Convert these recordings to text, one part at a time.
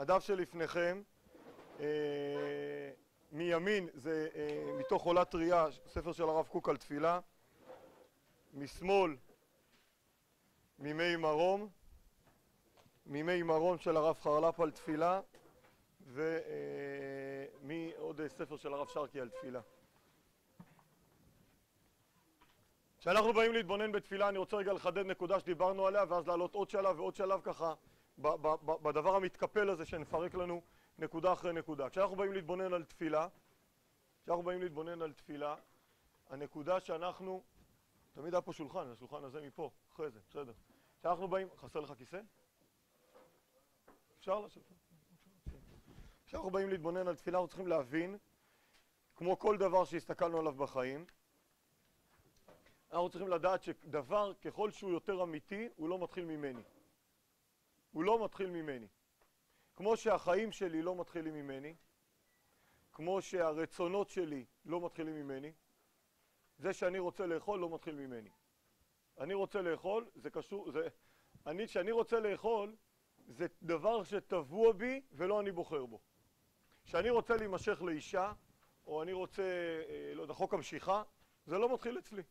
הדף שלפניכם, מימין זה מתוך עולה טריה, ספר של הרב קוק על תפילה, משמאל מימי מרום, מימי מרום של הרב חרל"פ על תפילה, ומעוד ספר של הרב שרקי על תפילה. כשאנחנו באים להתבונן בתפילה, אני רוצה רגע לחדד נקודה שדיברנו עליה, ואז לעלות עוד שלב ועוד שלב ככה, בדבר המתקפל הזה שנפרק לנו נקודה אחרי נקודה. כשאנחנו באים להתבונן על תפילה, הנקודה שאנחנו, תמיד היה פה שולחן, השולחן הזה מפה, אחרי זה, בסדר. כשאנחנו באים, חסר לך כיסא? אפשר לשבת. כשאנחנו באים להתבונן על תפילה, אנחנו צריכים להבין, כמו כל דבר שהסתכלנו עליו בחיים, אנחנו צריכים לדעת שדבר, ככל שהוא יותר אמיתי, הוא לא מתחיל ממני. הוא לא מתחיל ממני. כמו שהחיים שלי לא מתחילים ממני, כמו שהרצונות שלי לא מתחילים ממני, זה שאני רוצה לאכול לא מתחיל ממני. אני רוצה לאכול, זה קשור, שאני רוצה לאכול, זה דבר שטבוע בי ולא אני בוחר בו. שאני רוצה להימשך לאישה, או אני רוצה, לא יודע, חוק המשיכה, זה לא מתחיל אצלי.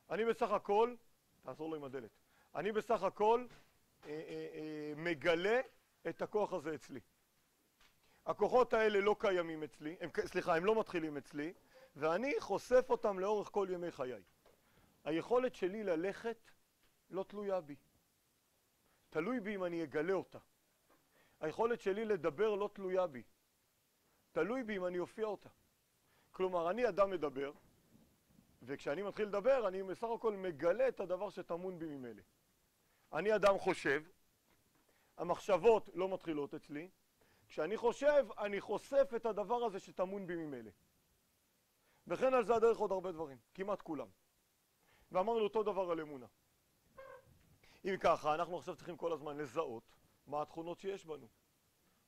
אני בסך הכל, תעזור לו עם הדלת, אני בסך הכל מגלה את הכוח הזה אצלי. הכוחות האלה לא קיימים אצלי, הם לא מתחילים אצלי, ואני חושף אותם לאורך כל ימי חיי. היכולת שלי ללכת לא תלויה בי. תלוי בי אם אני אגלה אותה. היכולת שלי לדבר לא תלויה בי. תלוי בי אם אני אופיע אותה. כלומר, אני אדם מדבר, וכשאני מתחיל לדבר, אני בסך הכל מגלה את הדבר שטמון בי ממילא. אני אדם חושב, המחשבות לא מתחילות אצלי, כשאני חושב, אני חושף את הדבר הזה שטמון בי ממילא. וכן על זה הדרך עוד הרבה דברים, כמעט כולם. ואמרנו אותו דבר על אמונה. אם ככה, אנחנו עכשיו צריכים כל הזמן לזהות מה התכונות שיש בנו.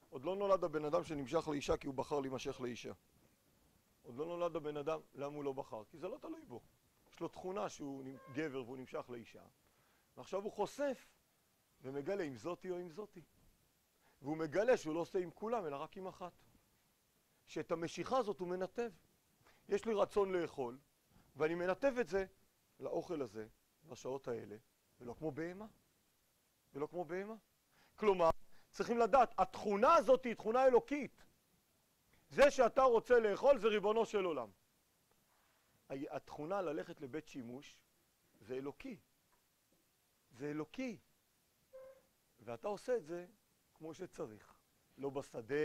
עוד לא נולד הבן אדם שנמשך לאישה כי הוא בחר להימשך לאישה. עוד לא נולד הבן אדם, למה הוא לא בחר? כי זה לא תלוי בו. יש לו תכונה שהוא גבר והוא נמשך לאישה. ועכשיו הוא חושף ומגלה עם זאתי או עם זאתי. והוא מגלה שהוא לא עושה עם כולם אלא רק עם אחת. שאת המשיכה הזאת הוא מנתב. יש לי רצון לאכול, ואני מנתב את זה לאוכל הזה, בשעות האלה, ולא כמו בהמה. ולא כמו בהמה. כלומר, צריכים לדעת, התכונה הזאת היא תכונה אלוקית. זה שאתה רוצה לאכול זה ריבונו של עולם. התכונה ללכת לבית שימוש זה אלוקי. זה אלוקי. ואתה עושה את זה כמו שצריך. לא בשדה,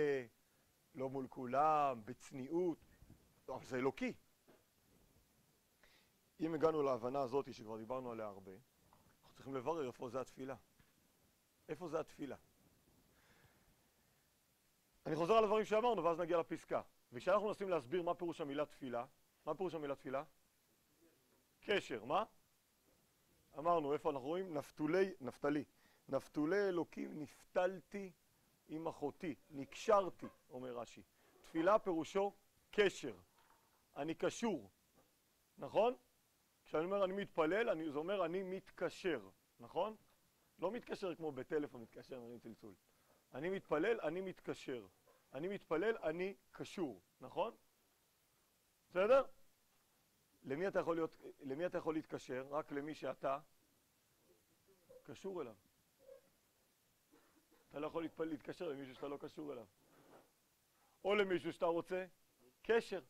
לא מול כולם, בצניעות. אבל זה אלוקי. אם הגענו להבנה הזאת שכבר דיברנו עליה הרבה, אנחנו צריכים לברר איפה זה התפילה. איפה זה התפילה? אני חוזר על הדברים שאמרנו ואז נגיע לפסקה. וכשאנחנו מנסים להסביר מה פירוש המילה תפילה, מה פירוש המילה תפילה? קשר, מה? אמרנו, איפה אנחנו רואים? נפתלי. נפתולי אלוקים נפתלתי עם אחותי, נקשרתי, אומר רש"י. תפילה פירושו קשר. אני קשור, נכון? כשאני אומר אני מתפלל, זה אומר אני מתקשר, נכון? לא מתקשר כמו בטלפון, מתקשר, מרים צלצול. אני מתפלל, אני מתקשר. אני מתפלל, אני קשור, נכון? בסדר? למי אתה יכול להתקשר? רק למי שאתה קשור אליו. אתה לא יכול להתקשר למישהו שאתה לא קשור אליו. או למישהו שאתה רוצה קשר.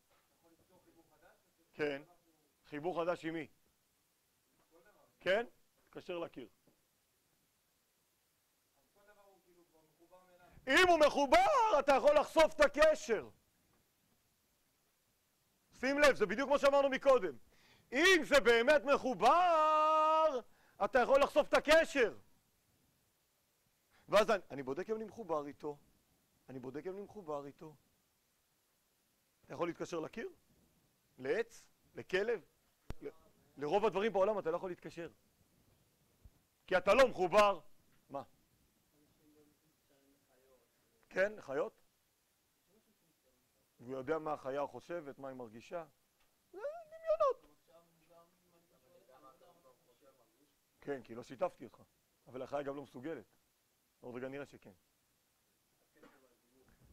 כן. חיבור חדש עם מי? כן? תקשר לקיר. אם הוא מחובר, אתה יכול לחשוף את הקשר. שים לב, זה בדיוק כמו שאמרנו מקודם. אם זה באמת מחובר, אתה יכול לחשוף את הקשר. ואז אני בודק אם אני מחובר איתו. אני בודק אם אני מחובר איתו. אתה יכול להתקשר לקיר? לעץ? לכלב? לרוב הדברים בעולם אתה לא יכול להתקשר. כי אתה לא מחובר. מה? כן, לחיות? הוא יודע מה החיה חושבת, מה היא מרגישה. זה דמיונות. כן, כי לא שיתפתי אותך. אבל החיה גם לא מסוגלת. עוד רגע נראה שכן.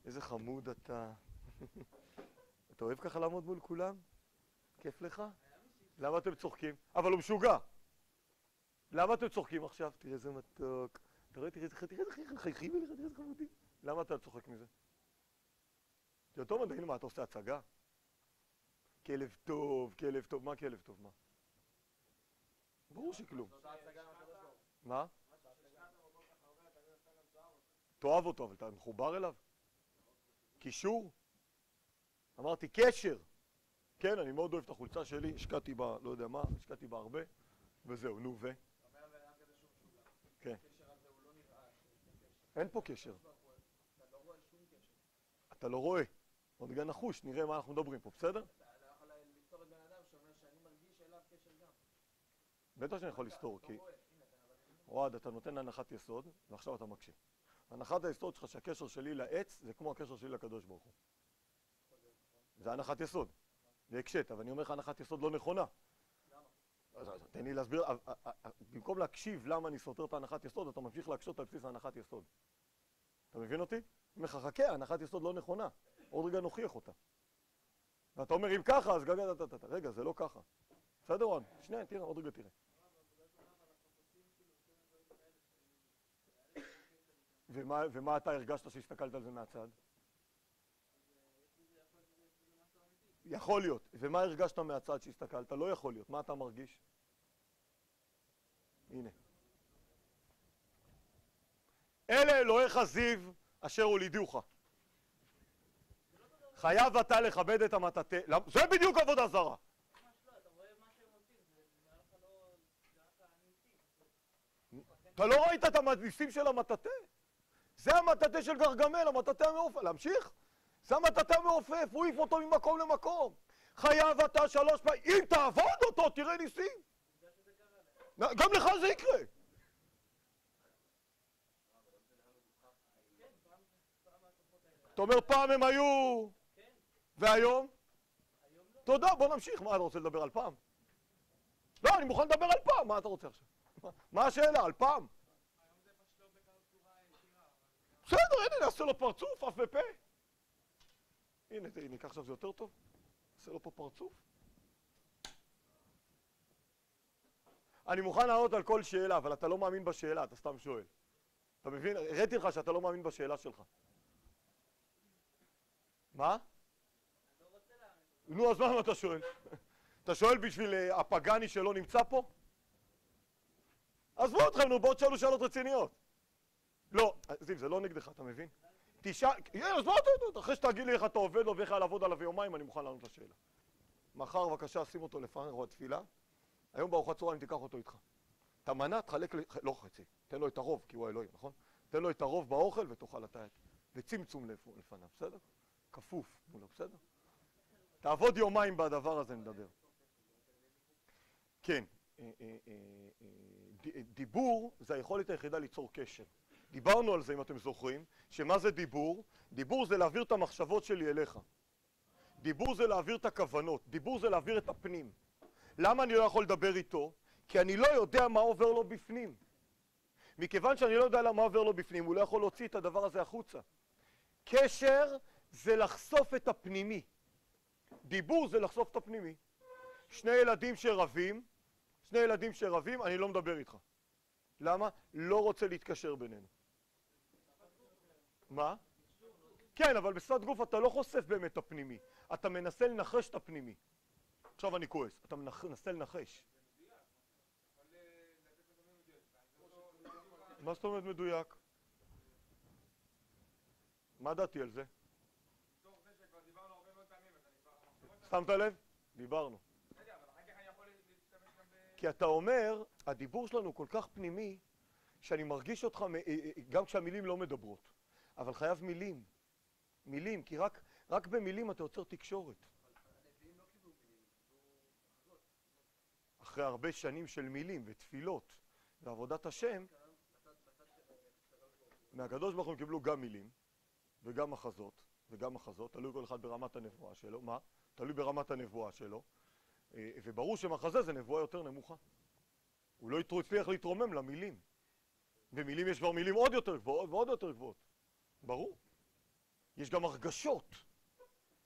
איזה חמוד אתה. אתה אוהב ככה לעמוד מול כולם? כיף לך? למה אתם צוחקים? אבל הוא משוגע. למה אתם צוחקים עכשיו? תראה איזה מתוק. אתה רואה, תראה איזה חייכים אליך, תראה איזה חמודים. למה אתה צוחק מזה? זה יותר מדהים, מה, אתה עושה הצגה? כלב טוב, כלב טוב. מה כלב טוב? מה? ברור שכלום. מה? תאהב אותו, אבל אתה מחובר אליו? קישור? אמרתי קשר. כן, אני מאוד אוהב את החולצה שלי, השקעתי בה, לא יודע מה, השקעתי בה הרבה, וזהו, נו, ו? כן. אין פה קשר. אתה לא רואה. עוד רגע נחוש, נראה מה אנחנו מדברים פה, בסדר? אתה לא יכול לפתור את בן אדם שאומר שאני מרגיש אליו קשר גם. בטח שאני יכול לסתור, כי... אוהד, אתה נותן הנחת יסוד, ועכשיו אתה מקשיב. הנחת היסוד שלך שהקשר שלי לעץ זה כמו הקשר שלי לקדוש ברוך הוא. זה הנחת יסוד. זה הקשת, אבל אני אומר לך הנחת יסוד לא נכונה. למה? תן לי להסביר, במקום להקשיב למה אני סותר את ההנחת יסוד, אתה ממשיך להקשות על בסיס ההנחת יסוד. אתה מבין אותי? אני אומר לך, חכה, הנחת יסוד לא נכונה. עוד רגע נוכיח אותה. ואתה אומר, אם ככה, אז רגע, זה לא ככה. בסדר, רון? שנייה, תראה, עוד רגע תראה. ומה אתה הרגשת שהסתכלת על זה מהצד? יכול להיות. ומה הרגשת מהצד שהסתכלת? לא יכול להיות. מה אתה מרגיש? הנה. אלה אלוהיך זיו אשר הולידוך. חייב אתה לכבד את המטאטא. זה בדיוק עבודה זרה. אתה לא ראית את הניסים של המטאטא? זה המטאטא של גרגמל, המטאטא המעופף. להמשיך? זה המטאטא המעופף, הוא העיף אותו ממקום למקום. חייב אתה 3 פעמים, אם תעבוד אותו, תראה ניסים. גם לך זה יקרה. אתה אומר פעם הם היו, והיום? תודה, בוא נמשיך. מה אתה רוצה לדבר על פעם? לא, אני מוכן לדבר על פעם. מה אתה רוצה עכשיו? מה השאלה? על פעם? בסדר, הנה, נעשה לו פרצוף, אף ופה. הנה, ניקח עכשיו זה יותר טוב. נעשה לו פה פרצוף. אני מוכן לענות על כל שאלה, אבל אתה לא מאמין בשאלה, אתה סתם שואל. אתה מבין? הראיתי לך שאתה לא מאמין בשאלה שלך. מה? נו, אז מה אתה שואל? אתה שואל בשביל הפגני שלא נמצא פה? עזבו אתכם, נו, בואו תשאלו שאלות רציניות. לא, זיו, זה לא נגדך, אתה מבין? אז מה אתה, אחרי שתגיד לי איך אתה עובד לו ואיך לעבוד עליו יומיים, אני מוכן לענות לשאלה. מחר, בבקשה, שים אותו לפרח או התפילה. היום בארוחת צהריים תיקח אותו איתך. את המנה תחלק, לא חצי, תן לו את הרוב, כי הוא האלוהים, נכון? תן לו את הרוב באוכל ותאכל אתה את... וצמצום לפניו, בסדר? כפוף מולו, בסדר? תעבוד יומיים בדבר הזה, נדבר. כן, דיבור זה היכולת היחידה ליצור קשר. דיברנו על זה, אם אתם זוכרים, שמה זה דיבור? דיבור זה להעביר את המחשבות שלי אליך. דיבור זה להעביר את הכוונות. דיבור זה להעביר את הפנים. למה אני לא יכול לדבר איתו? כי אני לא יודע מה עובר לו בפנים. מכיוון שאני לא יודע מה עובר לו בפנים, הוא לא יכול להוציא את הדבר הזה החוצה. קשר זה לחשוף את הפנימי. דיבור זה לחשוף את הפנימי. שני ילדים שרבים, אני לא מדבר איתך. למה? לא רוצה להתקשר בינינו. מה? כן, אבל בשפת גוף אתה לא חושף באמת את הפנימי. אתה מנסה לנחש את הפנימי. עכשיו אני כועס. אתה מנסה לנחש. מה זאת אומרת מדויק? מה דעתי על זה? שמת לב? דיברנו. כי אתה אומר, הדיבור שלנו כל כך פנימי, שאני מרגיש אותך גם כשהמילים לא מדברות. אבל חייב מילים. מילים, כי רק במילים אתה יוצר תקשורת. אחרי הרבה שנים של מילים ותפילות ועבודת השם, מהקדוש ברוך הוא קיבלו גם מילים וגם מחזות, תלוי כל אחד ברמת הנבואה שלו. מה? תלוי ברמת הנבואה שלו. וברור שמחזה זה נבואה יותר נמוכה. הוא לא הצליח להתרומם למילים. במילים יש כבר מילים עוד יותר גבוהות ועוד יותר גבוהות. ברור. יש גם הרגשות.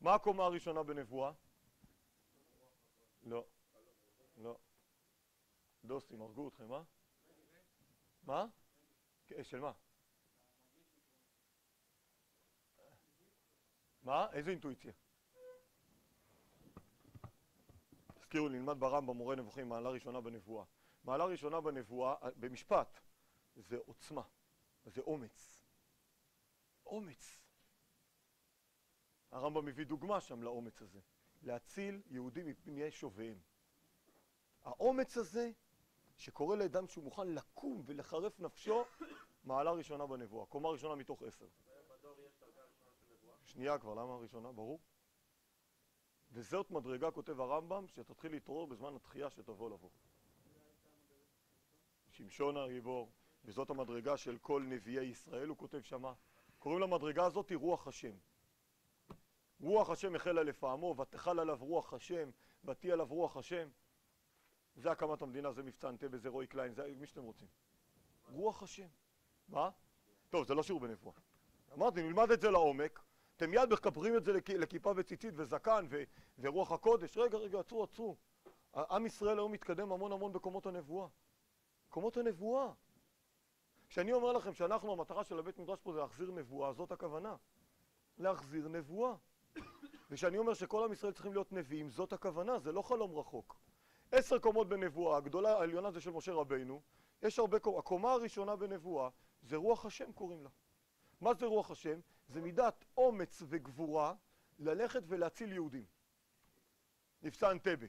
מה הקומה הראשונה בנבואה? לא. לא. דוסים, הרגו אתכם, מה? מה? של מה? מה? איזה אינטואיציה? תזכירו, נלמד ברמב"ם מורה נבוכים, מעלה ראשונה בנבואה. מעלה ראשונה בנבואה, במשפט, זה עוצמה, זה אומץ. אומץ. הרמב"ם מביא דוגמה שם לאומץ הזה. להציל יהודים מפני שוביהם. האומץ הזה, שקורא לאדם שהוא מוכן לקום ולחרף נפשו, מעלה ראשונה בנבואה. קומה ראשונה מתוך 10. בדור יש דרגה ראשונה של נבואה? שנייה כבר, למה הראשונה? ברור. וזאת מדרגה, כותב הרמב"ם, שתתחיל להתעורר בזמן התחייה שתבוא לבוא. שמשון הגיבור, וזאת המדרגה של כל נביאי ישראל, הוא כותב שמה. קוראים למדרגה הזאת רוח השם. רוח השם החלה לפעמו, ותחל עליו רוח השם, ותהיה עליו רוח השם. זה הקמת המדינה, זה מבצע אנטבה, זה רועי קליין, זה מי שאתם רוצים. רוח השם. מה? טוב, זה לא שיעור בנבואה. אמרתי, נלמד את זה לעומק, אתם מיד מחברים את זה לכיפה וציצית וזקן ורוח הקודש. רגע, עצרו. עם ישראל היום מתקדם המון בקומות הנבואה. קומות הנבואה. כשאני אומר לכם שאנחנו, המטרה של הבית מדרש פה זה להחזיר נבואה, זאת הכוונה. להחזיר נבואה. וכשאני אומר שכל עם ישראל צריכים להיות נביאים, זאת הכוונה, זה לא חלום רחוק. 10 קומות בנבואה, הגדולה העליונה זה של משה רבינו, יש הרבה קומות. הקומה הראשונה בנבואה זה רוח השם קוראים לה. מה זה רוח השם? זה מידת אומץ וגבורה ללכת ולהציל יהודים. מבצע אנטבה.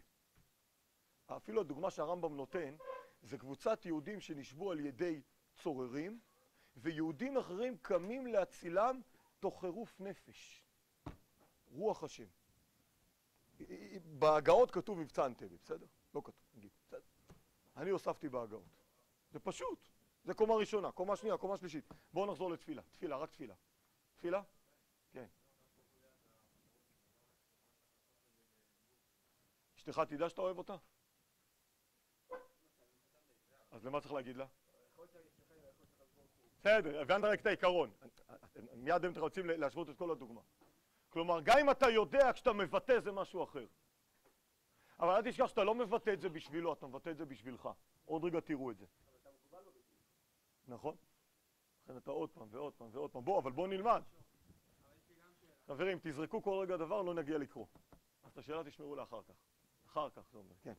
אפילו הדוגמה שהרמב"ם נותן, זה קבוצת יהודים שנשבו על ידי צוררים, ויהודים אחרים קמים להצילם תוך חירוף נפש. רוח השם. בהגאות כתוב מבצע אנטבה, בסדר? לא כתוב, נגיד, בסדר. אני הוספתי בהגאות. זה פשוט. זה קומה ראשונה, קומה שנייה, קומה שלישית. בואו נחזור לתפילה. תפילה, רק תפילה. תפילה? כן. אשתך תדע שאתה אוהב אותה? אז למה צריך להגיד לה? בסדר, הבנת רק את העיקרון. מיד אתם רוצים להשוות את כל הדוגמה. כלומר, גם אם אתה יודע, כשאתה מבטא זה משהו אחר. אבל אל תשכח שאתה לא מבטא את זה בשבילו, אתה מבטא את זה בשבילך. עוד רגע תראו את זה. נכון? לכן אתה עוד פעם ועוד פעם ועוד פעם. אבל בואו נלמד. חברים, תזרקו כל רגע דבר, לא נגיע לקרוא. אז את השאלה תשמעו לאחר כך. אחר כך, זה אומר, כן.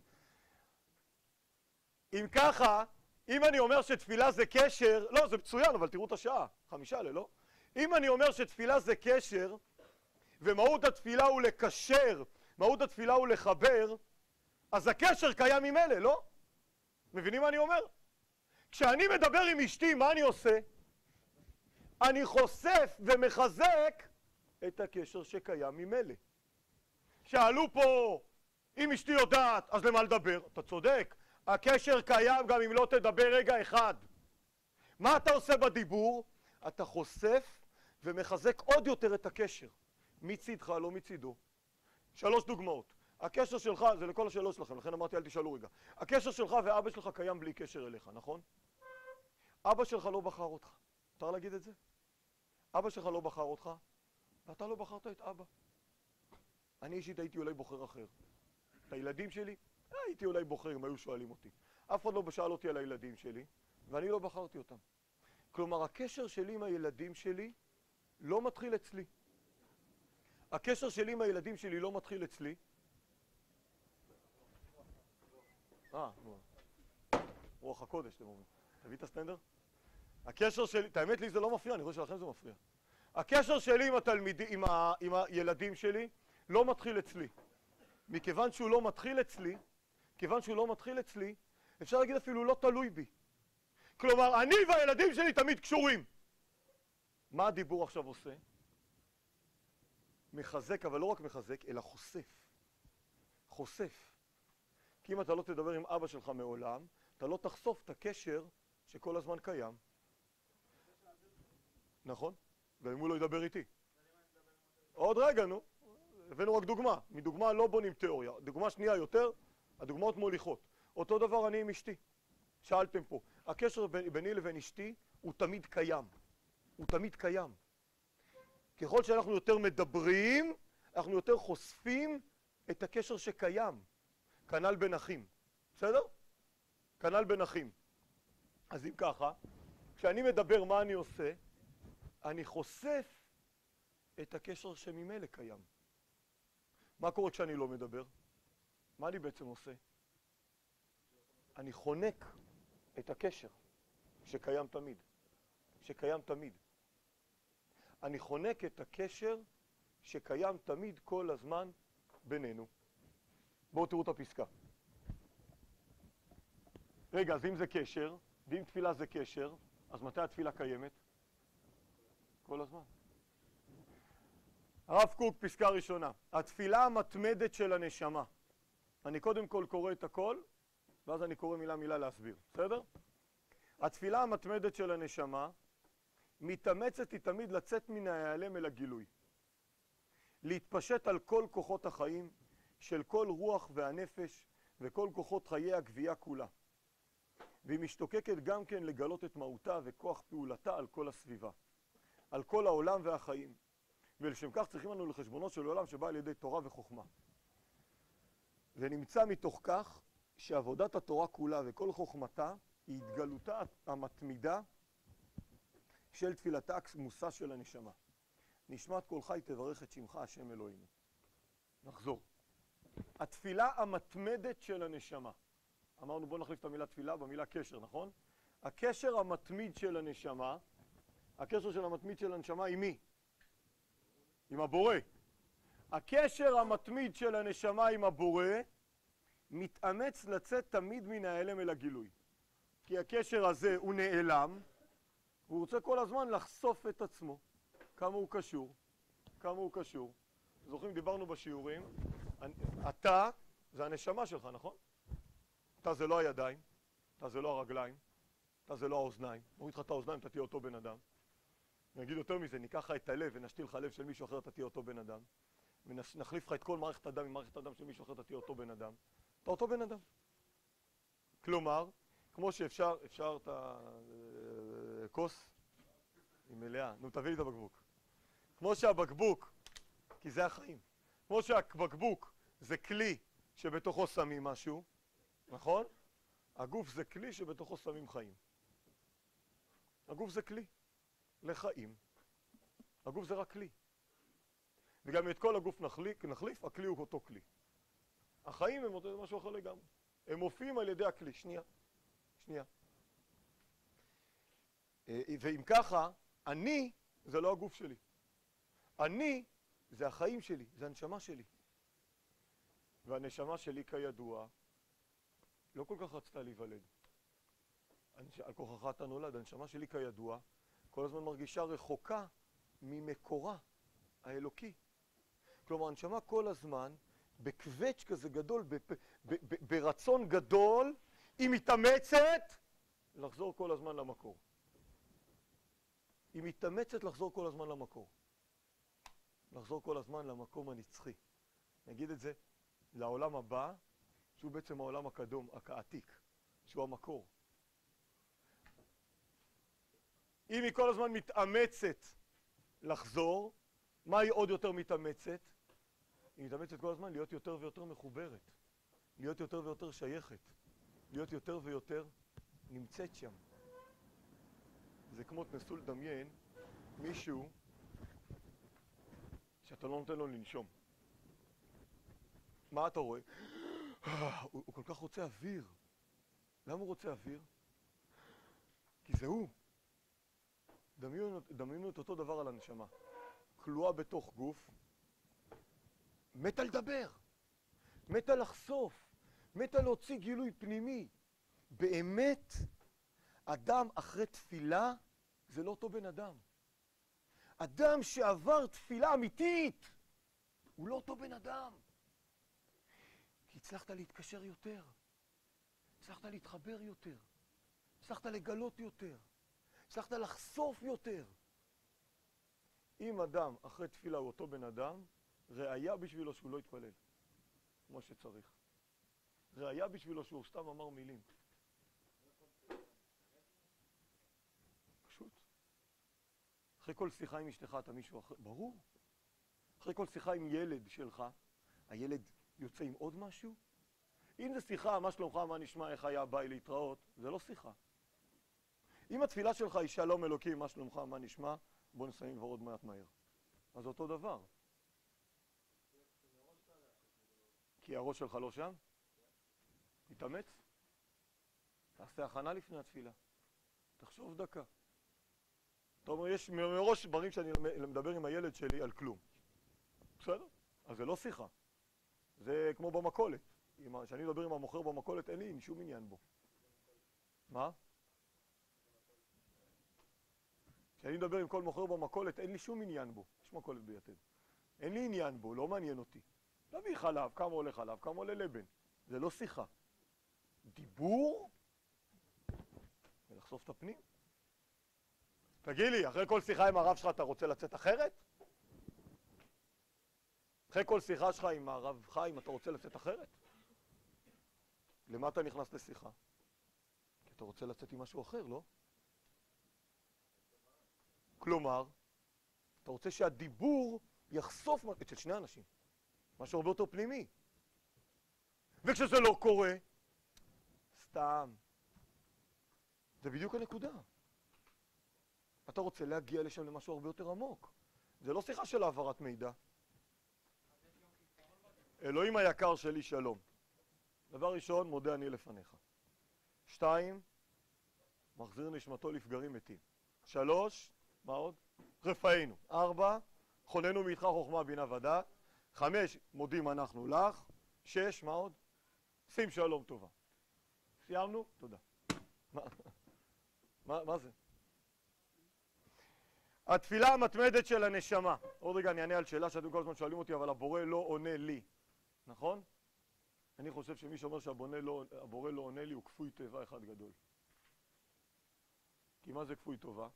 אם ככה, אם אני אומר שתפילה זה קשר, לא, זה מצוין, אבל תראו את השעה, 5 לא? אם אני אומר שתפילה זה קשר, ומהות התפילה הוא לקשר, מהות התפילה הוא לחבר, אז הקשר קיים ממילא, לא? מבינים מה אני אומר? כשאני מדבר עם אשתי, מה אני עושה? אני חושף ומחזק את הקשר שקיים ממילא. שאלו פה, אם אשתי יודעת, אז למה לדבר? אתה צודק, הקשר קיים גם אם לא תדבר רגע אחד. מה אתה עושה בדיבור? אתה חושף ומחזק עוד יותר את הקשר. מצידך, לא מצידו. 3 דוגמאות. הקשר שלך, זה לכל השאלות שלכם, לכן אמרתי אל תשאלו רגע. הקשר שלך ואבא שלך קיים בלי קשר אליך, נכון? אבא שלך לא בחר אותך. אפשר להגיד את זה? אבא שלך לא בחר אותך, ואתה לא בחרת את אבא. אני אישית הייתי אולי בוחר אחר. את הילדים שלי, הייתי אולי בוחר אם היו שואלים אותי. אף אחד לא שאל אותי על הילדים שלי, ואני לא בחרתי אותם. כלומר, הקשר שלי עם הילדים שלי לא מתחיל אצלי. הקשר שלי עם הילדים שלי לא מתחיל אצלי. רוח הקודש, אתם אומרים. תביא את הסטנדר? הקשר שלי, את האמת לי זה לא מפריע, אני חושב שלכם זה מפריע. הקשר שלי עם הילדים שלי לא מתחיל אצלי. מכיוון שהוא לא מתחיל אצלי, אפשר להגיד אפילו לא תלוי בי. כלומר, אני והילדים שלי תמיד קשורים. מה הדיבור עכשיו עושה? מחזק, אבל לא רק מחזק, אלא חושף. חושף. כי אם אתה לא תדבר עם אבא שלך מעולם, אתה לא תחשוף את הקשר שכל הזמן קיים. נכון? גם אם הוא לא ידבר איתי. עוד רגע, נו. הבאנו רק דוגמה. מדוגמה לא בונים תיאוריה. דוגמה שנייה יותר, הדוגמאות מוליכות. אותו דבר אני עם אשתי. שאלתם פה. הקשר ביני לבין אשתי הוא תמיד קיים. הוא תמיד קיים. ככל שאנחנו יותר מדברים, אנחנו יותר חושפים את הקשר שקיים. כנ"ל בין אחים. בסדר? כנ"ל בין אחים. אז אם ככה, כשאני מדבר מה אני עושה, אני חושף את הקשר שממילא קיים. מה קורה כשאני לא מדבר? מה אני בעצם עושה? אני חונק את הקשר שקיים תמיד. שקיים תמיד. אני חונק את הקשר שקיים תמיד כל הזמן בינינו. בואו תראו את הפסקה. רגע, אז אם זה קשר, ואם תפילה זה קשר, אז מתי התפילה קיימת? כל הזמן. הרב קוק, פסקה ראשונה. התפילה המתמדת של הנשמה. אני קודם כל קורא את הכל, ואז אני קורא מילה מילה להסביר. בסדר? התפילה המתמדת של הנשמה מתאמצת היא תמיד לצאת מן ההיעלם אל הגילוי. להתפשט על כל כוחות החיים של כל רוח והנפש וכל כוחות חיי הגבייה כולה. והיא משתוקקת גם כן לגלות את מהותה וכוח פעולתה על כל הסביבה. על כל העולם והחיים. ולשם כך צריכים לנו לחשבונות של עולם שבא על ידי תורה וחוכמה. ונמצא מתוך כך שעבודת התורה כולה וכל חוכמתה היא התגלותה המתמידה של תפילתה הכמוסה של הנשמה. נשמת כל חי תברך את שמך השם אלוהינו. נחזור. התפילה המתמדת של הנשמה. אמרנו בוא נחליף את המילה תפילה במילה קשר, נכון? הקשר המתמיד של הנשמה, הקשר של המתמיד של הנשמה עם מי? עם הבורא. הקשר המתמיד של הנשמה עם הבורא מתאמץ לצאת תמיד מן ההיעלם אל הגילוי. כי הקשר הזה הוא נעלם, והוא רוצה כל הזמן לחשוף את עצמו. כמה הוא קשור, כמה הוא קשור. זוכרים, דיברנו בשיעורים, אתה זה הנשמה שלך, נכון? אתה זה לא הידיים, אתה זה לא הרגליים, אתה זה לא האוזניים. מוריד לך את האוזניים, אתה תהיה אותו בן אדם. נגיד יותר מזה, ניקח לך את הלב ונשתיל לך לב של מישהו אחר, אתה תהיה אותו בן אדם. ונחליף לך את כל מערכת הדם עם מערכת הדם של מישהו אחר, אתה תהיה אותו בן אדם. אתה אותו בן אדם. כלומר, כמו שאפשר את הכוס, היא מלאה. נו, תביא לי את הבקבוק. כמו שהבקבוק, כי זה החיים. כמו שהבקבוק זה כלי שבתוכו שמים משהו, נכון? הגוף זה כלי שבתוכו שמים חיים. הגוף זה כלי לחיים. הגוף זה רק כלי. וגם אם את כל הגוף נחליף, הכלי הוא אותו כלי. החיים הם משהו אחר לגמרי. הם מופיעים על ידי הכלי. שנייה. ואם ככה, אני זה לא הגוף שלי. אני זה החיים שלי, זה הנשמה שלי. והנשמה שלי כידוע לא כל כך רצתה להיוולד. על כוחך אתה נולד, הנשמה שלי כידוע כל הזמן מרגישה רחוקה ממקורה האלוקי. כלומר, הנשמה כל הזמן בקווץ' כזה גדול, ברצון גדול, היא מתאמצת לחזור כל הזמן למקור. היא מתאמצת לחזור כל הזמן למקור. לחזור כל הזמן למקום הנצחי. נגיד את זה, לעולם הבא, שהוא בעצם העולם הקדום, העתיק, שהוא המקור. אם היא כל הזמן מתאמצת לחזור, מה היא עוד יותר מתאמצת? היא מתאמצת כל הזמן להיות יותר ויותר מחוברת, להיות יותר ויותר שייכת, להיות יותר ויותר נמצאת שם. זה כמו תנסו לדמיין מישהו שאתה לא נותן לו לנשום. מה אתה רואה? הוא כל כך רוצה אוויר. למה הוא רוצה אוויר? כי זה הוא. דמיינו את אותו דבר על הנשמה. כלואה בתוך גוף, מתה לדבר, מתה לחשוף, מתה להוציא גילוי פנימי. באמת, אדם אחרי תפילה זה לא אותו בן אדם. אדם שעבר תפילה אמיתית, הוא לא אותו בן אדם. כי הצלחת להתקשר יותר, הצלחת להתחבר יותר, הצלחת לגלות יותר, הצלחת לחשוף יותר. אם אדם אחרי תפילה הוא אותו בן אדם, ראיה בשבילו שהוא לא יתפלל כמו שצריך. ראיה בשבילו שהוא סתם אמר מילים. פשוט. אחרי כל שיחה עם אשתך אתה מישהו אחר, ברור. אחרי כל שיחה עם ילד שלך, הילד יוצא עם עוד משהו? אם זה שיחה, מה שלומך, מה נשמע, איך היה, ביי, להתראות, זה לא שיחה. אם התפילה שלך היא שלום אלוקים, מה שלומך, מה נשמע, בוא נסיים כבר עוד מעט מהר. אז זה אותו דבר. כי הראש שלך לא שם? תתאמץ. תעשה הכנה לפני התפילה. תחשוב דקה. אתה אומר, יש מראש דברים שאני מדבר עם הילד שלי על כלום. בסדר? אז זה לא שיחה. זה כמו במכולת. כשאני מדבר עם המוכר במכולת, אין לי שום עניין בו. מה? כשאני מדבר עם כל מוכר במכולת, אין לי שום עניין בו. יש מכולת ביתד. אין לי עניין בו, לא מעניין אותי. להביא חלב, כמה עולה חלב, כמה עולה לבן. זה לא שיחה. דיבור ולחשוף את הפנים. תגיד לי, אחרי כל שיחה עם הרב שלך אתה רוצה לצאת אחרת? אחרי כל שיחה שלך עם הרב חיים אתה רוצה לצאת אחרת? למה אתה נכנס לשיחה? כי אתה רוצה לצאת עם משהו אחר, לא? כלומר, אתה רוצה שהדיבור יחשוף אצל שני אנשים, משהו הרבה יותר פנימי. וכשזה לא קורה, סתם. זה בדיוק הנקודה. אתה רוצה להגיע לשם למשהו הרבה יותר עמוק. זה לא שיחה של העברת מידע. אלוהים היקר שלי, שלום. דבר ראשון, מודה אני לפניך. 2, מחזיר נשמתו לפגרים מתים. 3, מה עוד? רפאנו. 4, חוננו מאיתך חוכמה בינה ודעת. 5, מודים אנחנו לך. 6, מה עוד? שים שלום טובה. סיימנו? תודה. מה זה? התפילה המתמדת של הנשמה. עוד רגע אני אענה על שאלה שאתם כל הזמן שואלים אותי, אבל הבורא לא עונה לי. נכון? אני חושב שמי שאומר שהבורא לא עונה לי הוא כפוי טובה אחד גדול. כי מה זה כפוי טובה?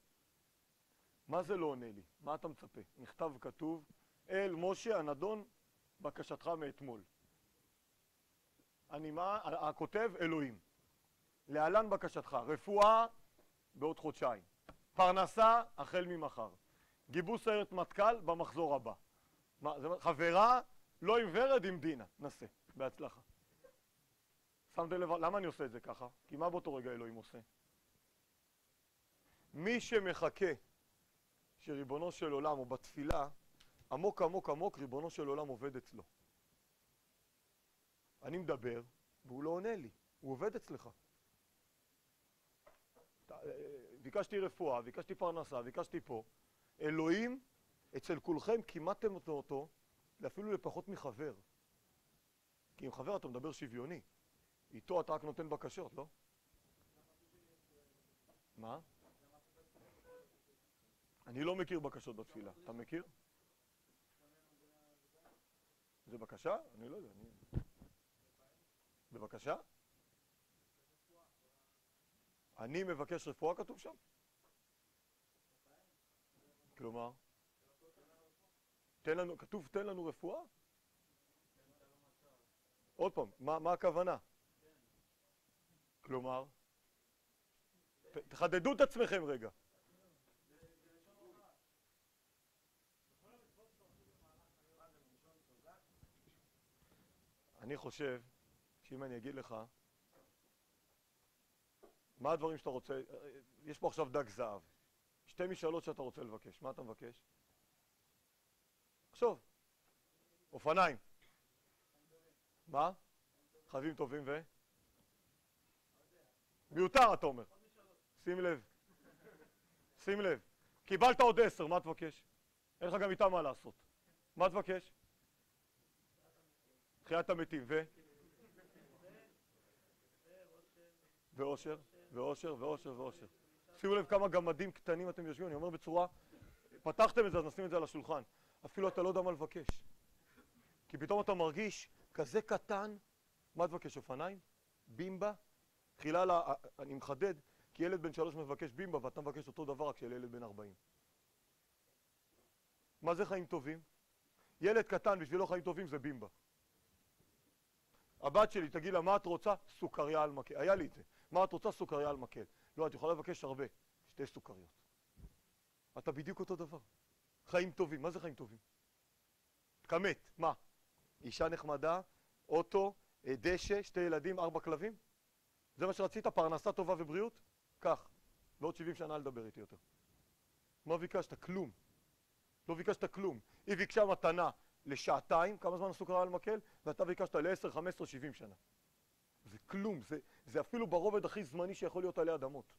מה זה לא עונה לי? מה אתה מצפה? מכתב כתוב, אל משה הנדון בקשתך מאתמול. הכותב אלוהים. להלן בקשתך, רפואה בעוד חודשיים. פרנסה החל ממחר. גיבוס סיירת מטכ"ל במחזור הבא. חברה לא עם ורד עם דינה. נסה, בהצלחה. שמתם לב, למה אני עושה את זה ככה? כי מה באותו רגע אלוהים עושה? מי שמחכה שריבונו של עולם או בתפילה, עמוק עמוק עמוק ריבונו של עולם עובד אצלו. אני מדבר והוא לא עונה לי, הוא עובד אצלך. ביקשתי רפואה, ביקשתי פרנסה, ביקשתי פה. אלוהים אצל כולכם כימדתם אותו אפילו לפחות מחבר. כי עם חבר אתה מדבר שוויוני. איתו אתה רק נותן בקשות, לא? מה? אני לא מכיר בקשות בתפילה. אתה מכיר? זה בקשה? אני לא יודע. בבקשה? אני מבקש רפואה כתוב שם? כלומר? כתוב תן לנו רפואה? עוד פעם, מה הכוונה? כלומר? תחדדו את עצמכם רגע. אני חושב שאם אני אגיד לך מה הדברים שאתה רוצה, יש פה עכשיו דג זהב, 2 משאלות שאתה רוצה לבקש, מה אתה מבקש? עכשיו, אופניים. מה? חייבים טובים ו? מיותר אתה אומר. שים לב. שים לב. קיבלת עוד 10, מה תבקש? אין לך גם איתה מה לעשות. מה תבקש? תחיית המתים ו? ואושר, ואושר, ואושר, ואושר. שימו לב כמה גמדים קטנים אתם יושבים, אני אומר בצורה, פתחתם את זה אז נשים את זה על השולחן. אפילו אתה לא יודע מה לבקש. כי פתאום אתה מרגיש כזה קטן, מה תבקש? אופניים? בימבה? תחילה, אני מחדד, כי ילד בן 3 מבקש בימבה ואתה מבקש אותו דבר רק של ילד בן 40. מה זה חיים טובים? ילד קטן בשבילו חיים טובים זה בימבה. הבת שלי, תגיד לה, מה את רוצה? סוכריה על מקל. היה לי את זה. מה את רוצה? סוכריה על מקל. לא, את יכולה לבקש הרבה. 2 סוכריות. אתה בדיוק אותו דבר. חיים טובים. מה זה חיים טובים? כמת, מה? אישה נחמדה, אוטו, דשא, 2 ילדים, 4 כלבים? זה מה שרצית? פרנסה טובה ובריאות? כך. ועוד 70 שנה לדבר איתי יותר. מה ביקשת? כלום. לא ביקשת כלום. היא ביקשה מתנה לשעתיים, כמה זמן הסוכריה על מקל, ואתה ביקשת ל10, 15, 70 שנה. זה כלום, זה אפילו ברובד הכי זמני שיכול להיות עלי אדמות.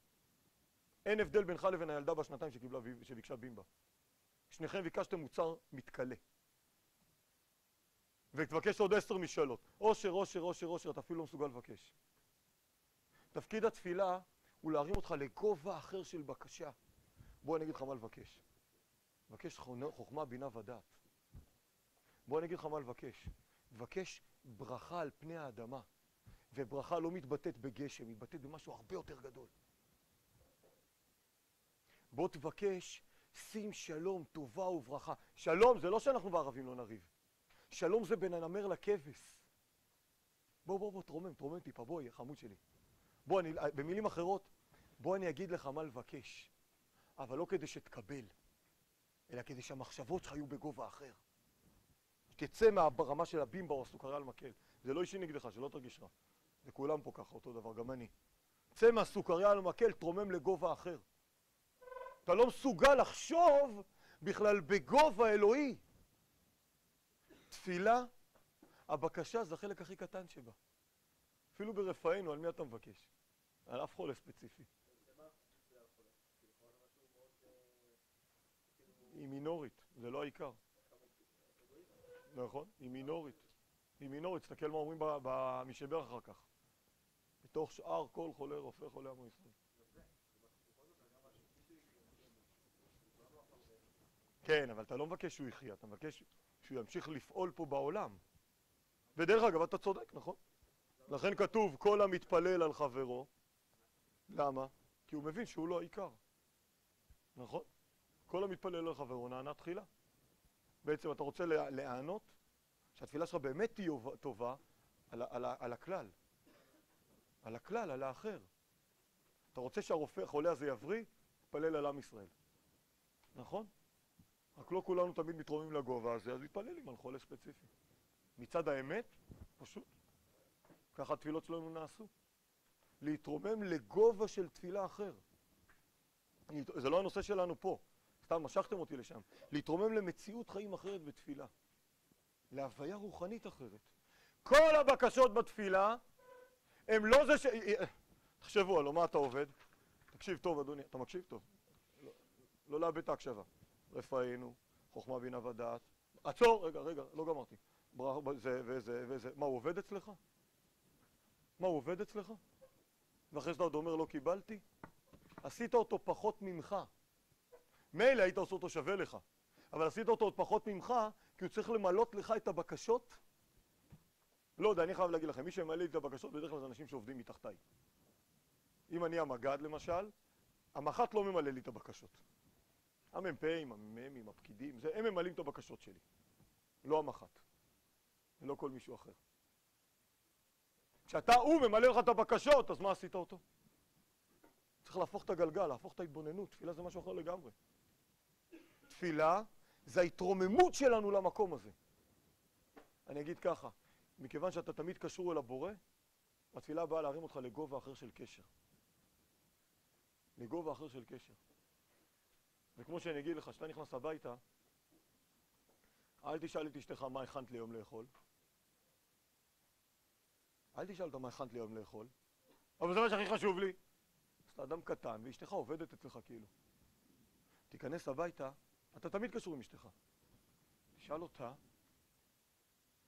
אין הבדל בינך לבין הילדה בשנתיים שביקשה בימבה. שניכם ביקשתם מוצר מתקלה. ותבקש עוד 10 משאלות. אושר, אושר, אושר, אושר, אתה אפילו לא מסוגל לבקש. תפקיד התפילה הוא להרים אותך לגובה אחר של בקשה. בוא אני אגיד לך מה לבקש. לבקש חוכמה, בינה ודעת. בוא אני אגיד לך מה לבקש. לבקש ברכה על פני האדמה. וברכה לא מתבטאת בגשם, מתבטאת במשהו הרבה יותר גדול. בוא תבקש, שים שלום, טובה וברכה. שלום זה לא שאנחנו בערבים לא נריב. שלום זה בין הנמר לכבש. בוא, תרומם טיפה, בוא, חמוד שלי. בוא, במילים אחרות, בוא אני אגיד לך מה לבקש. אבל לא כדי שתקבל, אלא כדי שהמחשבות שלך יהיו בגובה אחר. שתצא מהרמה של הבימבה או הסוכריה על מקל. זה לא אישי נגדך, שלא תרגיש רע. זה כולם פה ככה, אותו דבר, גם אני. צא מהסוכריה על מקל, תרומם לגובה אחר. אתה לא מסוגל לחשוב בכלל בגובה אלוהי. תפילה, הבקשה זה החלק הכי קטן שבה. אפילו ברפאנו, על מי אתה מבקש? על אף חולה ספציפי. היא מינורית, זה לא העיקר. נכון? היא מינורית. היא מינורית, תסתכל מה אומרים במשבר אחר כך. בתוך שאר כל חולה רופא חולה עמו ישראל. כן, אבל אתה לא מבקש שהוא יחיה, אתה מבקש שהוא ימשיך לפעול פה בעולם. ודרך אגב, אתה צודק, נכון? לכן כתוב, כל המתפלל על חברו. למה? כי הוא מבין שהוא לא העיקר. נכון? כל המתפלל על חברו נענה תחילה. בעצם אתה רוצה לענות שהתפילה שלך באמת תהיה טובה על הכלל. על הכלל, על האחר. אתה רוצה שהרופא החולה הזה יבריא, תפלל על עם ישראל. נכון? רק לא כולנו תמיד מתרוממים לגובה הזה, אז מתפללים על חולה ספציפי. מצד האמת, פשוט. ככה התפילות שלנו נעשו. להתרומם לגובה של תפילה אחר. זה לא הנושא שלנו פה. סתם משכתם אותי לשם. להתרומם למציאות חיים אחרת בתפילה. להוויה רוחנית אחרת. כל הבקשות בתפילה הם לא זה תחשבו, הלוא מה אתה עובד? תקשיב טוב, אדוני. אתה מקשיב טוב? לא לאבד את ההקשבה. רפאנו, חוכמה בינה ודעת. עצור, רגע, לא גמרתי. זה וזה. מה, הוא עובד אצלך? מה, הוא עובד אצלך? ואחרי שאתה עוד אומר לא קיבלתי? עשית אותו פחות ממך. מילא היית עושה אותו שווה לך. אבל עשית אותו עוד פחות ממך, כי הוא צריך למלות לך את הבקשות. לא יודע, אני חייב להגיד לכם, מי שממלא לי את הבקשות, בדרך כלל זה אנשים שעובדים מתחתיי. אם אני המגד למשל, המח"ט לא ממלא לי את הבקשות. המ"פים, המ"מים, הפקידים, הם ממלאים את הבקשות שלי. לא המח"ט. ולא כל מישהו אחר. הוא ממלא לך את הבקשות, אז מה עשית אותו? צריך להפוך את הגלגל, להפוך את ההתבוננות. תפילה זה משהו אחר לגמרי. תפילה זה ההתרוממות שלנו למקום הזה. אני אגיד ככה, מכיוון שאתה תמיד קשור אל הבורא, התפילה באה להרים אותך לגובה אחר של קשר. לגובה אחר של קשר. וכמו שאני אגיד לך, שאתה נכנס הביתה, אל תשאל את אשתך מה הכנת לי היום לאכול. אל תשאל אותה מה הכנת לי היום לאכול. אבל זה מה שהכי חשוב לי. אז אתה אדם קטן, ואשתך עובדת אצלך כאילו. תיכנס הביתה, אתה תמיד קשור עם אשתך. תשאל אותה,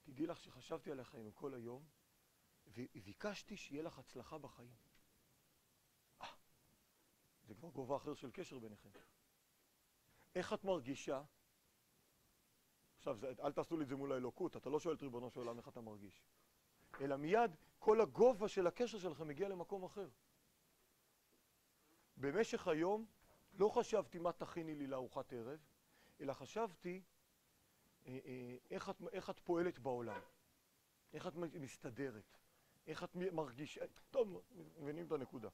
תדעי לך שחשבתי עליך עם כל היום, וביקשתי שיהיה לך הצלחה בחיים. זה כבר גובה אחר של קשר ביניכם. איך את מרגישה? עכשיו, אל תעשו לי את זה מול האלוקות, אתה לא שואל את ריבונו של עולם איך אתה מרגיש. אלא מיד כל הגובה של הקשר שלכם מגיע למקום אחר. במשך היום לא חשבתי מה תכיני לי לארוחת ערב, אלא חשבתי איך את פועלת בעולם, איך את מסתדרת, איך את מרגישה. טוב, מבינים את הנקודה.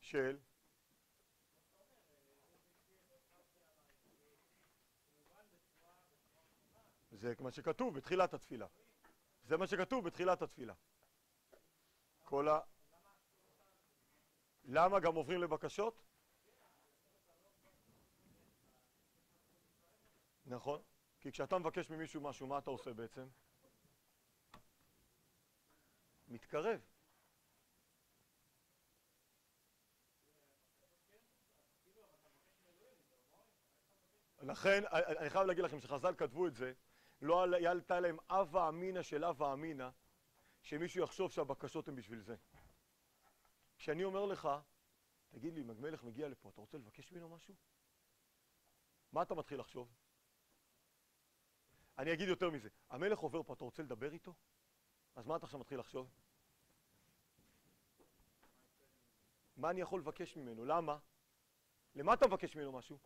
של זה מה שכתוב בתחילת התפילה. זה מה שכתוב בתחילת התפילה. כל ה... למה גם עוברים לבקשות? נכון. כי כשאתה מבקש ממישהו משהו, מה אתה עושה בעצם? מתקרב. לכן, אני חייב להגיד לכם שחז"ל כתבו את זה, לא הייתה להם הווה אמינא של הווה אמינא, שמישהו יחשוב שהבקשות הן בשביל זה. כשאני אומר לך, תגיד לי, אם המלך מגיע לפה, אתה רוצה לבקש ממנו משהו? מה אתה מתחיל לחשוב? אני אגיד יותר מזה, המלך עובר פה, אתה רוצה לדבר איתו? אז מה אתה עכשיו מתחיל לחשוב? מה אני יכול לבקש ממנו? למה? למה אתה מבקש ממנו משהו?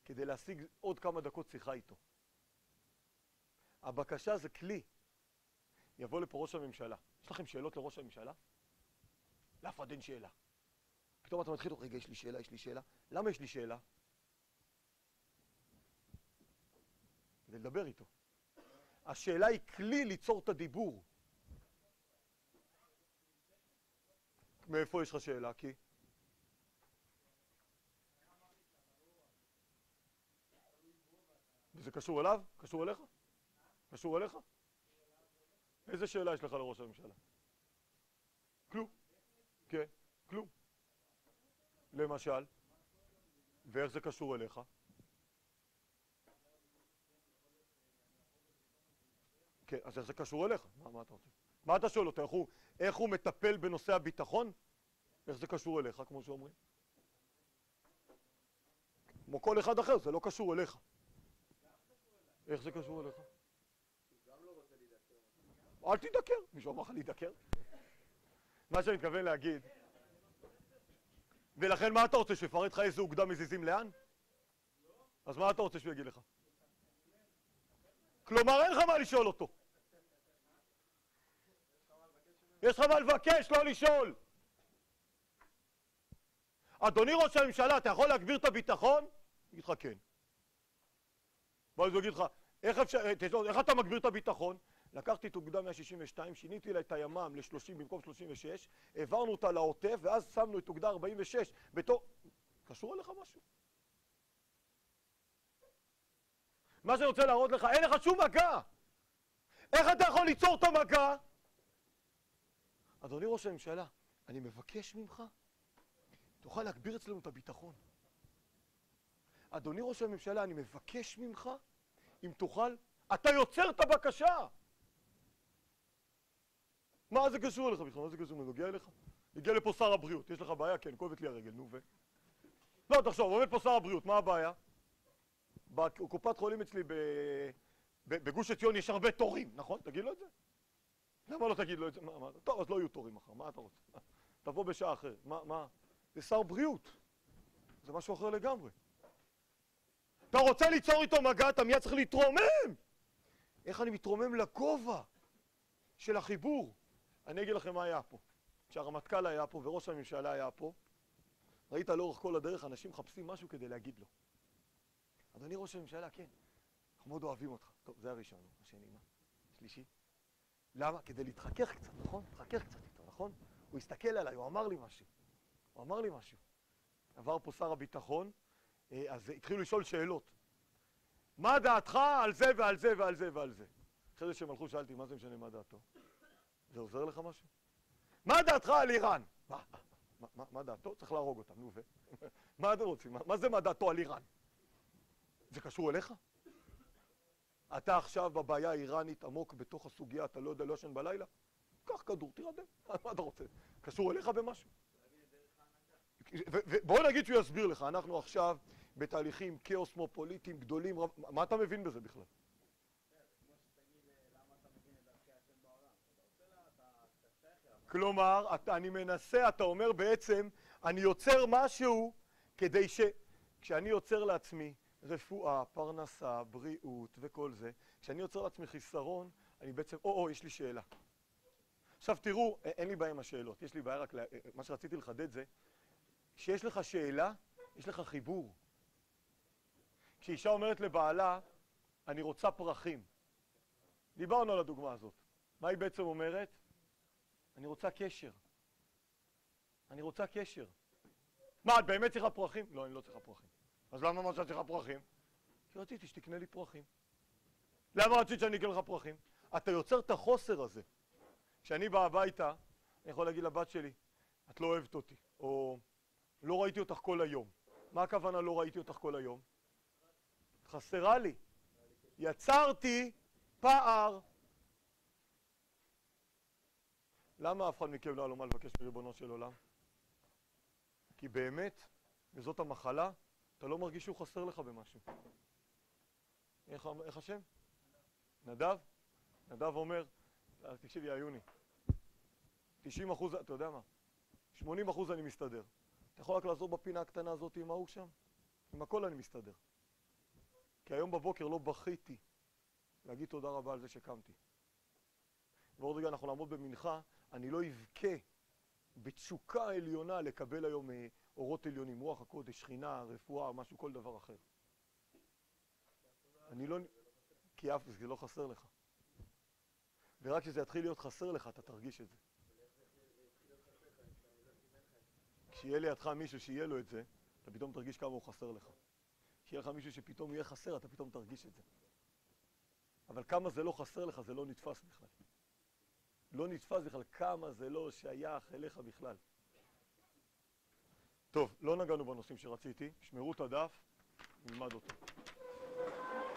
כדי להשיג עוד כמה דקות שיחה איתו. הבקשה זה כלי. יבוא לפה ראש הממשלה. יש לכם שאלות לראש הממשלה? לאף אחד אין שאלה. פתאום אתה מתחיל, רגע, יש לי שאלה, יש לי שאלה. למה יש לי שאלה? כדי לדבר איתו. השאלה היא כלי ליצור את הדיבור. מאיפה יש לך שאלה? כי? וזה קשור אליו? קשור אליך? קשור אליך? איזה שאלה יש לך לראש הממשלה? כלום. כן, כלום. למשל, ואיך זה קשור אליך? כן, אז איך זה קשור אליך? מה אתה רוצה? מה אתה שואל אותו? איך הוא מטפל בנושא הביטחון? איך זה קשור אליך, כמו שאומרים? כמו כל אחד אחר, זה לא קשור אליך. איך זה קשור אליך? אל תדקר, מישהו אמר לך להידקר? מה שאני מתכוון להגיד, ולכן מה אתה רוצה, שיפרט לך איזה אוגדה מזיזים לאן? אז מה אתה רוצה שהוא יגיד לך? כלומר אין לך מה לשאול אותו. יש לך מה לבקש, לא לשאול. אדוני ראש הממשלה, אתה יכול להגביר את הביטחון? יגיד לך כן. ואז הוא יגיד לך, איך אתה מגביר את הביטחון? לקחתי את אוגדה 162, שיניתי לה את הימ"מ ל-30 במקום 36, העברנו אותה לעוטף, ואז שמנו את אוגדה 46 בתור... קשור אליך משהו? מה שאני רוצה להראות לך, אין לך שום מגע! איך אתה יכול ליצור את המגע? אדוני ראש הממשלה, אני מבקש ממך, תוכל להגביר אצלנו את הביטחון. אדוני ראש הממשלה, אני מבקש ממך, אם תוכל, אתה יוצר את הבקשה! מה זה קשור אליך בכלל? מה זה קשור? מנוגע אליך? הגיע לפה שר הבריאות, יש לך בעיה? כן, כואבת לי הרגל, נו ו... לא, תחשוב, עומד פה שר הבריאות, מה הבעיה? בקופת חולים אצלי בגוש עציון יש הרבה תורים, נכון? תגיד לו את זה? למה לא תגיד לו את זה? טוב, אז לא יהיו תורים מחר, מה אתה רוצה? תבוא בשעה אחרת, מה? זה שר בריאות, זה משהו אחר לגמרי. אתה רוצה ליצור איתו מגע, אתה מיד צריך להתרומם! איך אני מתרומם לגובה של החיבור? אני אגיד לכם מה היה פה. כשהרמטכ"ל היה פה וראש הממשלה היה פה, ראית לאורך כל הדרך אנשים מחפשים משהו כדי להגיד לו. אדוני ראש הממשלה, כן, אנחנו מאוד אוהבים אותך. טוב, זה הראשון, השני, מה? שלישי? למה? כדי להתחכך קצת, נכון? להתחכך קצת איתו, נכון? הוא הסתכל עליי, הוא אמר לי משהו. הוא אמר לי משהו. עבר פה שר הביטחון, אז התחילו לשאול שאלות. מה דעתך על זה ועל זה ועל זה ועל זה? אחרי זה שהם הלכו, שאלתי, מה זה משנה מה דעתו? זה עוזר לך משהו? מה דעתך על איראן? מה דעתו? צריך להרוג אותם, נו ו... מה אתם רוצים? מה זה מה דעתו על איראן? זה קשור אליך? אתה עכשיו בבעיה האיראנית עמוק בתוך הסוגיה, אתה לא יודע לא ישן בלילה? קח כדור, תירדם. מה אתה רוצה? קשור אליך במשהו? ובוא נגיד שהוא יסביר לך, אנחנו עכשיו בתהליכים כאוסמופוליטיים גדולים, מה אתה מבין בזה בכלל? כלומר, אני מנסה, אתה אומר בעצם, אני יוצר משהו כדי כשאני יוצר לעצמי רפואה, פרנסה, בריאות וכל זה, כשאני יוצר לעצמי חיסרון, אני בעצם, יש לי שאלה. עכשיו תראו, אין לי בעיה עם השאלות, יש לי בעיה רק, מה שרציתי לחדד זה, כשיש לך שאלה, יש לך חיבור. כשאישה אומרת לבעלה, אני רוצה פרחים. דיברנו על הדוגמה הזאת. מה היא בעצם אומרת? אני רוצה קשר. אני רוצה קשר. מה, את באמת צריכה פרחים? לא, אני לא צריכה פרחים. אז למה מה שאת צריכה פרחים? כי רציתי שתקנה לי פרחים. למה רצית שאני אקנה לך פרחים? אתה יוצר את החוסר הזה. כשאני בא הביתה, אני יכול להגיד לבת שלי, את לא אוהבת אותי, או לא ראיתי אותך כל היום. מה הכוונה לא ראיתי אותך כל היום? חסרה לי. יצרתי פער. למה אף אחד מכם לא היה לו מה לבקש מריבונו של עולם? כי באמת, וזאת המחלה, אתה לא מרגיש שהוא חסר לך במשהו. איך השם? נדב? נדב אומר, תקשיבי, עיוני, 90%, אתה יודע מה? 80% אני מסתדר. אתה יכול רק לעזור בפינה הקטנה הזאת עם ההוא שם? עם הכל אני מסתדר. כי היום בבוקר לא בכיתי להגיד תודה רבה על זה שקמתי. ועוד רגע אנחנו נעמוד במנחה, אני לא אבכה בתשוקה עליונה לקבל היום אורות עליונים, רוח הקודש, שכינה, רפואה, משהו, כל דבר אחר. אני לא... כי אף זה לא חסר לך. ורק כשזה יתחיל להיות חסר לך, אתה תרגיש את זה. כשיהיה לידך מישהו שיהיה לו את זה, אתה פתאום תרגיש כמה הוא חסר לך. כשיהיה לך מישהו שפתאום יהיה חסר, אתה פתאום תרגיש את זה. אבל כמה זה לא חסר לך, זה לא נתפס בכלל. לא נתפס בכלל כמה זה לא שייך אליך בכלל. טוב, לא נגענו בנושאים שרציתי, שמרו את הדף, נלמד אותו.